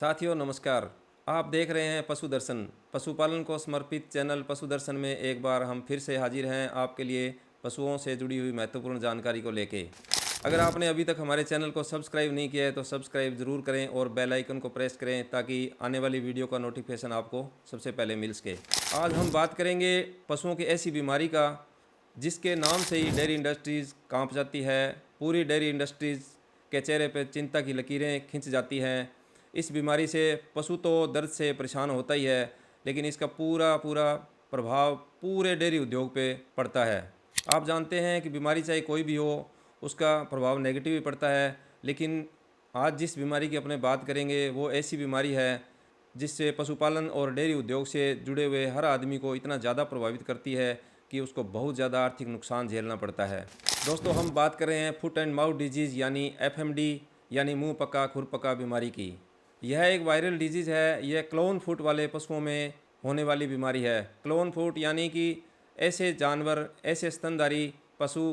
साथियों नमस्कार। आप देख रहे हैं पशु दर्शन। पशुपालन को समर्पित चैनल पशु दर्शन में एक बार हम फिर से हाजिर हैं आपके लिए पशुओं से जुड़ी हुई महत्वपूर्ण जानकारी को लेके। अगर आपने अभी तक हमारे चैनल को सब्सक्राइब नहीं किया है तो सब्सक्राइब ज़रूर करें और बेल आइकन को प्रेस करें ताकि आने वाली वीडियो का नोटिफिकेशन आपको सबसे पहले मिल सके। आज हम बात करेंगे पशुओं की ऐसी बीमारी का जिसके नाम से ही डेयरी इंडस्ट्रीज़ कांप जाती है। पूरी डेयरी इंडस्ट्रीज़ के चेहरे पर चिंता की लकीरें खिंच जाती हैं। इस बीमारी से पशु तो दर्द से परेशान होता ही है, लेकिन इसका पूरा पूरा प्रभाव पूरे डेयरी उद्योग पे पड़ता है। आप जानते हैं कि बीमारी चाहे कोई भी हो, उसका प्रभाव नेगेटिव ही पड़ता है। लेकिन आज जिस बीमारी की अपने बात करेंगे वो ऐसी बीमारी है जिससे पशुपालन और डेयरी उद्योग से जुड़े हुए हर आदमी को इतना ज़्यादा प्रभावित करती है कि उसको बहुत ज़्यादा आर्थिक नुकसान झेलना पड़ता है। दोस्तों, हम बात कर रहे हैं फुट एंड माउथ डिजीज़ यानी एफएमडी यानी मुंह पका खुर पका बीमारी की। यह एक वायरल डिजीज़ है। यह क्लोन फुट वाले पशुओं में होने वाली बीमारी है। क्लोन फुट यानी कि ऐसे जानवर, ऐसे स्तनधारी पशु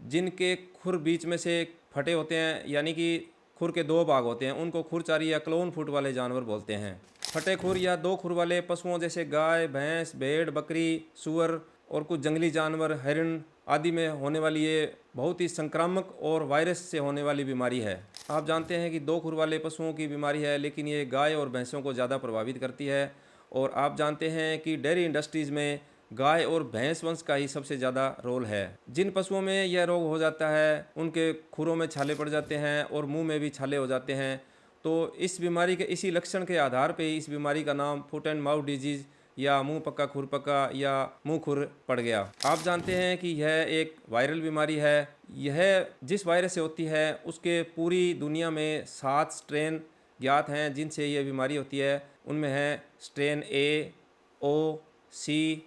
जिनके खुर बीच में से फटे होते हैं, यानी कि खुर के दो भाग होते हैं, उनको खुरचारी या क्लोन फुट वाले जानवर बोलते हैं। फटे खुर या दो खुर वाले पशुओं जैसे गाय, भैंस, भेड़, बकरी, सूअर और कुछ जंगली जानवर, हिरण आदि में होने वाली ये बहुत ही संक्रामक और वायरस से होने वाली बीमारी है। आप जानते हैं कि दो खुर वाले पशुओं की बीमारी है, लेकिन ये गाय और भैंसों को ज़्यादा प्रभावित करती है। और आप जानते हैं कि डेयरी इंडस्ट्रीज़ में गाय और भैंस वंश का ही सबसे ज़्यादा रोल है। जिन पशुओं में यह रोग हो जाता है उनके खुरों में छाले पड़ जाते हैं और मुंह में भी छाले हो जाते हैं। तो इस बीमारी के इसी लक्षण के आधार पे इस बीमारी का नाम फुट एंड माउथ डिजीज़ या मुंह पका खुर पका या मुंह खुर पड़ गया। आप जानते हैं कि यह एक वायरल बीमारी है। यह जिस वायरस से होती है उसके पूरी दुनिया में 7 स्ट्रेन ज्ञात हैं जिनसे यह बीमारी होती है। उनमें है स्ट्रेन ए, ओ, सी,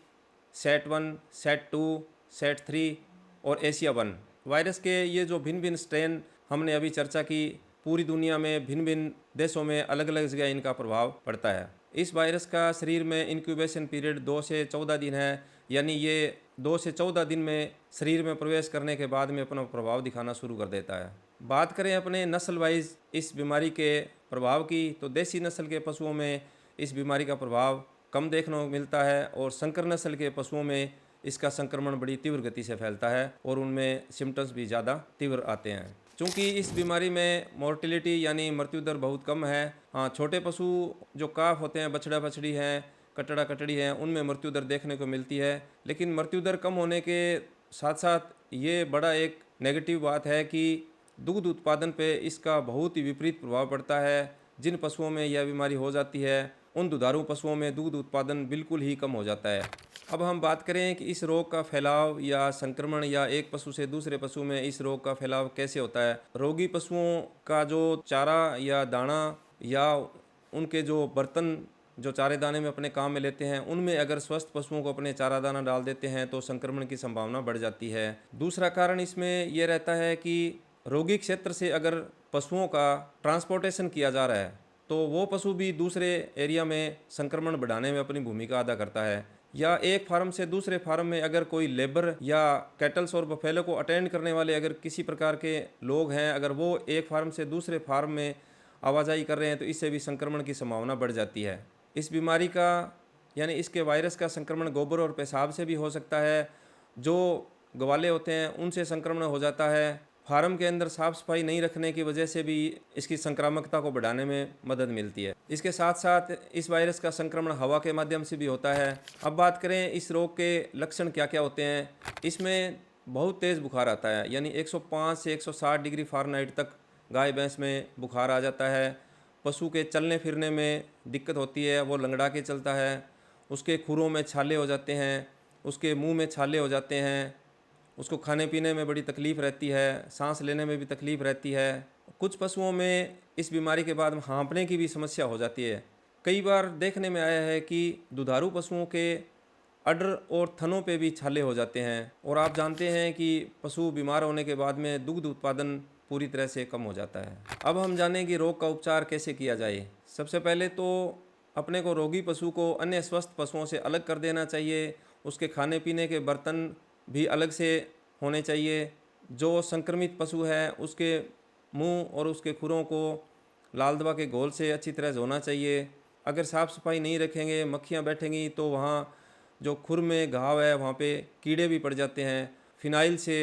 सेट 1, सेट 2, सेट 3 और एशिया 1। वायरस के ये जो भिन्न भिन्न स्ट्रेन हमने अभी चर्चा की, पूरी दुनिया में भिन्न भिन्न देशों में अलग अलग जगह इनका प्रभाव पड़ता है। इस वायरस का शरीर में इंक्यूबेशन पीरियड 2 से 14 दिन है, यानी ये 2 से 14 दिन में शरीर में प्रवेश करने के बाद में अपना प्रभाव दिखाना शुरू कर देता है। बात करें अपने नस्ल वाइज इस बीमारी के प्रभाव की, तो देसी नस्ल के पशुओं में इस बीमारी का प्रभाव कम देखने को मिलता है और संकर नस्ल के पशुओं में इसका संक्रमण बड़ी तीव्र गति से फैलता है और उनमें सिम्टम्स भी ज़्यादा तीव्र आते हैं। चूँकि इस बीमारी में मोर्टेलिटी यानी मृत्यु दर बहुत कम है। हाँ, छोटे पशु जो काफ होते हैं, बछड़ा बछड़ी हैं, कटड़ा कटड़ी हैं, उनमें मृत्यु दर देखने को मिलती है। लेकिन मृत्यु दर कम होने के साथ साथ ये बड़ा एक नेगेटिव बात है कि दुग्ध उत्पादन पे इसका बहुत ही विपरीत प्रभाव पड़ता है। जिन पशुओं में यह बीमारी हो जाती है उन दुधारू पशुओं में दुग्ध उत्पादन बिल्कुल ही कम हो जाता है। अब हम बात करें कि इस रोग का फैलाव या संक्रमण या एक पशु से दूसरे पशु में इस रोग का फैलाव कैसे होता है। रोगी पशुओं का जो चारा या दाना या उनके जो बर्तन जो चारे दाने में अपने काम में लेते हैं, उनमें अगर स्वस्थ पशुओं को अपने चारा दाना डाल देते हैं तो संक्रमण की संभावना बढ़ जाती है। दूसरा कारण इसमें यह रहता है कि रोगी क्षेत्र से अगर पशुओं का ट्रांसपोर्टेशन किया जा रहा है तो वो पशु भी दूसरे एरिया में संक्रमण बढ़ाने में अपनी भूमिका अदा करता है। या एक फार्म से दूसरे फार्म में अगर कोई लेबर या कैटल्स और बफेलो को अटेंड करने वाले अगर किसी प्रकार के लोग हैं, अगर वो एक फार्म से दूसरे फार्म में आवाजाही कर रहे हैं तो इससे भी संक्रमण की संभावना बढ़ जाती है। इस बीमारी का यानी इसके वायरस का संक्रमण गोबर और पेशाब से भी हो सकता है। जो गवाले होते हैं उनसे संक्रमण हो जाता है। फार्म के अंदर साफ सफाई नहीं रखने की वजह से भी इसकी संक्रामकता को बढ़ाने में मदद मिलती है। इसके साथ साथ इस वायरस का संक्रमण हवा के माध्यम से भी होता है। अब बात करें इस रोग के लक्षण क्या क्या होते हैं। इसमें बहुत तेज़ बुखार आता है, यानी 105 से 160 डिग्री फ़ारेनहाइट तक गाय भैंस में बुखार आ जाता है। पशु के चलने फिरने में दिक्कत होती है, वो लंगड़ा के चलता है। उसके खुरों में छाले हो जाते हैं, उसके मुंह में छाले हो जाते हैं, उसको खाने पीने में बड़ी तकलीफ़ रहती है, सांस लेने में भी तकलीफ़ रहती है। कुछ पशुओं में इस बीमारी के बाद हाँफने की भी समस्या हो जाती है। कई बार देखने में आया है कि दुधारू पशुओं के अडर और थनों पे भी छाले हो जाते हैं। और आप जानते हैं कि पशु बीमार होने के बाद में दुग्ध उत्पादन पूरी तरह से कम हो जाता है। अब हम जानें कि रोग का उपचार कैसे किया जाए। सबसे पहले तो अपने को रोगी पशु को अन्य स्वस्थ पशुओं से अलग कर देना चाहिए। उसके खाने पीने के बर्तन भी अलग से होने चाहिए। जो संक्रमित पशु है उसके मुंह और उसके खुरों को लाल दवा के घोल से अच्छी तरह धोना चाहिए। अगर साफ़ सफाई नहीं रखेंगे, मक्खियाँ बैठेंगी तो वहाँ जो खुर में घाव है वहाँ पे कीड़े भी पड़ जाते हैं। फिनाइल से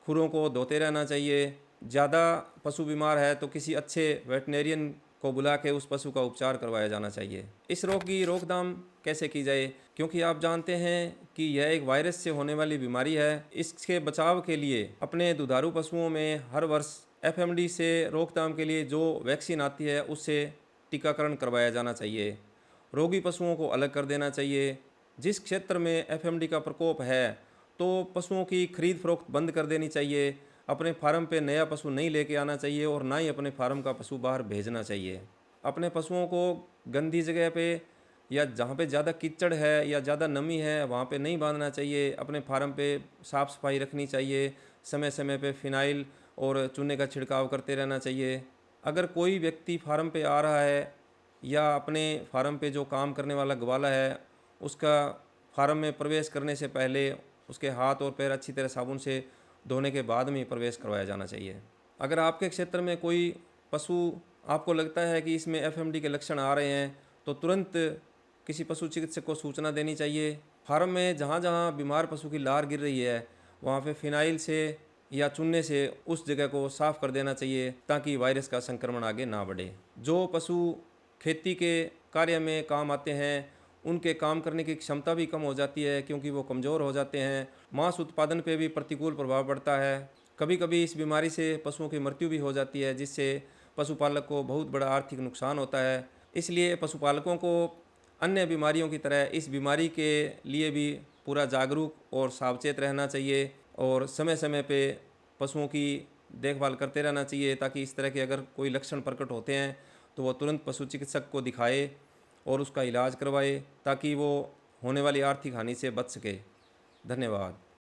खुरों को धोते रहना चाहिए। ज़्यादा पशु बीमार है तो किसी अच्छे वेटनेरियन को बुला के उस पशु का उपचार करवाया जाना चाहिए। इस रोग की रोकथाम कैसे की जाए, क्योंकि आप जानते हैं कि यह एक वायरस से होने वाली बीमारी है। इसके बचाव के लिए अपने दुधारू पशुओं में हर वर्ष एफएमडी से रोकथाम के लिए जो वैक्सीन आती है उससे टीकाकरण करवाया जाना चाहिए। रोगी पशुओं को अलग कर देना चाहिए। जिस क्षेत्र में एफएमडी का प्रकोप है तो पशुओं की खरीद फरोख्त बंद कर देनी चाहिए। अपने फार्म पे नया पशु नहीं लेके आना चाहिए और ना ही अपने फार्म का पशु बाहर भेजना चाहिए। अपने पशुओं को गंदी जगह पे या जहाँ पे ज़्यादा कीचड़ है या ज़्यादा नमी है वहाँ पे नहीं बांधना चाहिए। अपने फार्म पे साफ़ सफाई रखनी चाहिए। समय समय पे फिनाइल और चूने का छिड़काव करते रहना चाहिए। अगर कोई व्यक्ति फार्म पे आ रहा है या अपने फार्म पे जो काम करने वाला गवाला है उसका फार्म में प्रवेश करने से पहले उसके हाथ और पैर अच्छी तरह साबुन से धोने के बाद में प्रवेश करवाया जाना चाहिए। अगर आपके क्षेत्र में कोई पशु आपको लगता है कि इसमें एफएमडी के लक्षण आ रहे हैं तो तुरंत किसी पशु चिकित्सक को सूचना देनी चाहिए। फार्म में जहाँ जहाँ बीमार पशु की लार गिर रही है वहाँ पे फिनाइल से या चूने से उस जगह को साफ़ कर देना चाहिए ताकि वायरस का संक्रमण आगे ना बढ़े। जो पशु खेती के कार्य में काम आते हैं उनके काम करने की क्षमता भी कम हो जाती है क्योंकि वो कमज़ोर हो जाते हैं। मांस उत्पादन पे भी प्रतिकूल प्रभाव पड़ता है। कभी कभी इस बीमारी से पशुओं की मृत्यु भी हो जाती है जिससे पशुपालक को बहुत बड़ा आर्थिक नुकसान होता है। इसलिए पशुपालकों को अन्य बीमारियों की तरह इस बीमारी के लिए भी पूरा जागरूक और सावचेत रहना चाहिए और समय समय पे पशुओं की देखभाल करते रहना चाहिए ताकि इस तरह के अगर कोई लक्षण प्रकट होते हैं तो वो तुरंत पशु चिकित्सक को दिखाए और उसका इलाज करवाए ताकि वो होने वाली आर्थिक हानि से बच सके। धन्यवाद।